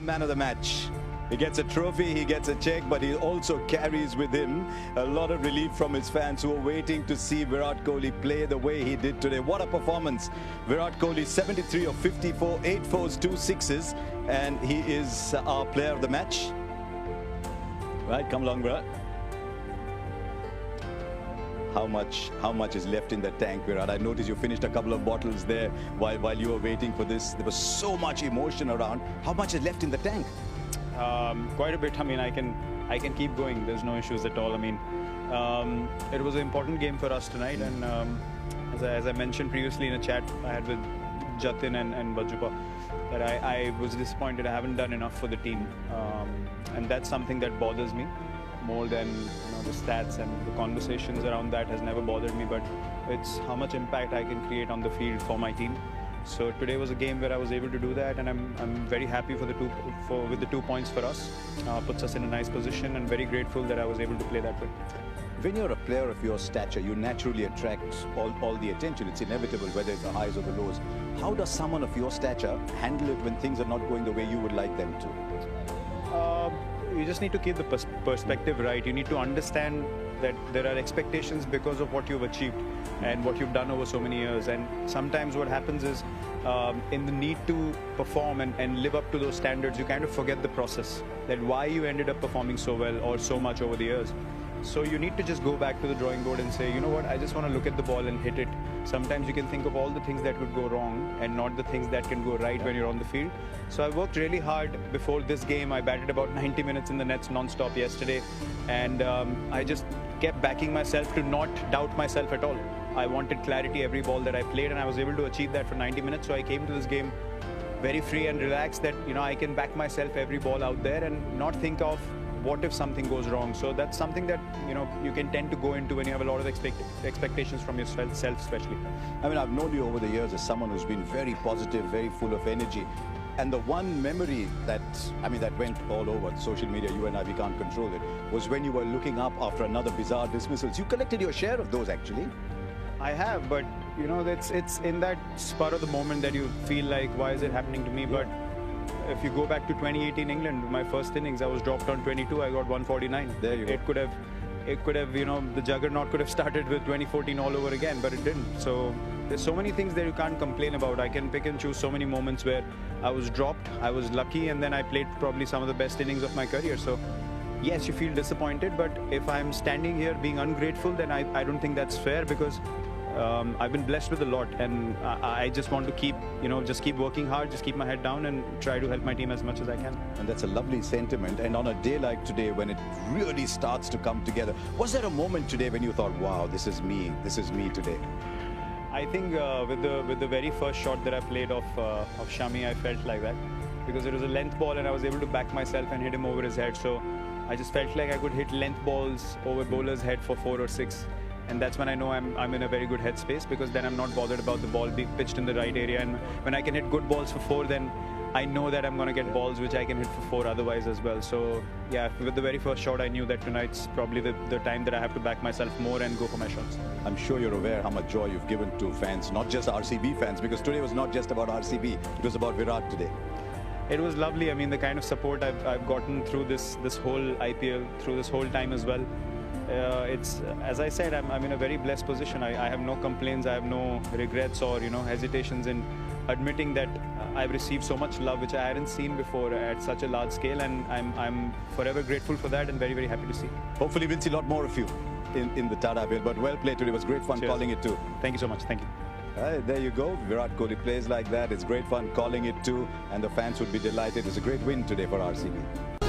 Man of the match. He gets a trophy, he gets a check, but he also carries with him a lot of relief from his fans who are waiting to see Virat Kohli play the way he did today. What a performance. Virat Kohli, 73 of 54, 8 fours, 2 sixes, and he is our player of the match. Right, come along, Virat. How much is left in the tank, Virat? I noticed you finished a couple of bottles there while you were waiting for this. There was so much emotion around. How much is left in the tank? Quite a bit. I mean, I can keep going. There's no issues at all. I mean, it was an important game for us tonight, and as I mentioned previously in a chat I had with Jatin and Bajupa, that I was disappointed. I haven't done enough for the team, and that's something that bothers me more than the stats, and the conversations around that has never bothered me, but it's how much impact I can create on the field for my team. So today was a game where I was able to do that, and I'm very happy with the 2 points for us. Puts us in a nice position, and very grateful that I was able to play that way. When you're a player of your stature, you naturally attract all the attention. It's inevitable, whether it's the highs or the lows. How does someone of your stature handle it when things are not going the way you would like them to? You just need to keep the perspective right. You need to understand that there are expectations because of what you've achieved and what you've done over so many years. And sometimes what happens is, in the need to perform and live up to those standards, you kind of forget the process, that why you ended up performing so well or so much over the years. So you need to just go back to the drawing board and say, you know what, I just want to look at the ball and hit it. Sometimes you can think of all the things that could go wrong and not the things that can go right when you're on the field. So I worked really hard before this game. I batted about 90 minutes in the nets non-stop yesterday, and I just kept backing myself to not doubt myself at all. I wanted clarity every ball that I played, and I was able to achieve that for 90 minutes. So I came to this game very free and relaxed, that I can back myself every ball out there and not think of what if something goes wrong. So that's something that you can tend to go into when you have a lot of expectations from yourself, especially. I mean, I've known you over the years as someone who's been very positive, very full of energy. And the one memory that went all over social media, you and I, we can't control it, was when you were looking up after another bizarre dismissals. You collected your share of those, actually. I have, but it's in that spur of the moment that you feel like, why is it happening to me? But if you go back to 2018 England, my first innings, I was dropped on 22, I got 149. There you go. It could have, the juggernaut could have started with 2014 all over again, but it didn't. So there's so many things that you can't complain about. I can pick and choose so many moments where I was dropped, I was lucky, and then I played probably some of the best innings of my career. So yes, you feel disappointed, but if I'm standing here being ungrateful, then I don't think that's fair, because I've been blessed with a lot, and I just want to keep, just keep working hard, just keep my head down and try to help my team as much as I can. And that's a lovely sentiment. And on a day like today, when it really starts to come together, was there a moment today when you thought, wow, this is me today? I think with the very first shot that I played of Shami, I felt like that, because it was a length ball and I was able to back myself and hit him over his head. So I just felt like I could hit length balls over bowler's head for 4 or 6. And that's when I know I'm in a very good headspace, because then I'm not bothered about the ball being pitched in the right area. And when I can hit good balls for 4, then I know that I'm going to get balls which I can hit for 4 otherwise as well. So yeah, with the very first shot, I knew that tonight's probably the time that I have to back myself more and go for my shots. I'm sure you're aware how much joy you've given to fans, not just RCB fans, because today was not just about RCB, it was about Virat today. It was lovely. I mean, the kind of support I've gotten through this whole IPL, through this whole time as well. It's, as I said, I'm in a very blessed position. I have no complaints, I have no regrets or hesitations in admitting that I've received so much love which I hadn't seen before at such a large scale, and I'm forever grateful for that and very, very happy to see. Hopefully we'll see a lot more of you in the Tata Bill, but well played today. It was great fun. Cheers. Calling it too. Thank you so much. Thank you. There you go. Virat Kohli plays like that. It's great fun calling it too, and the fans would be delighted. It's a great win today for RCB.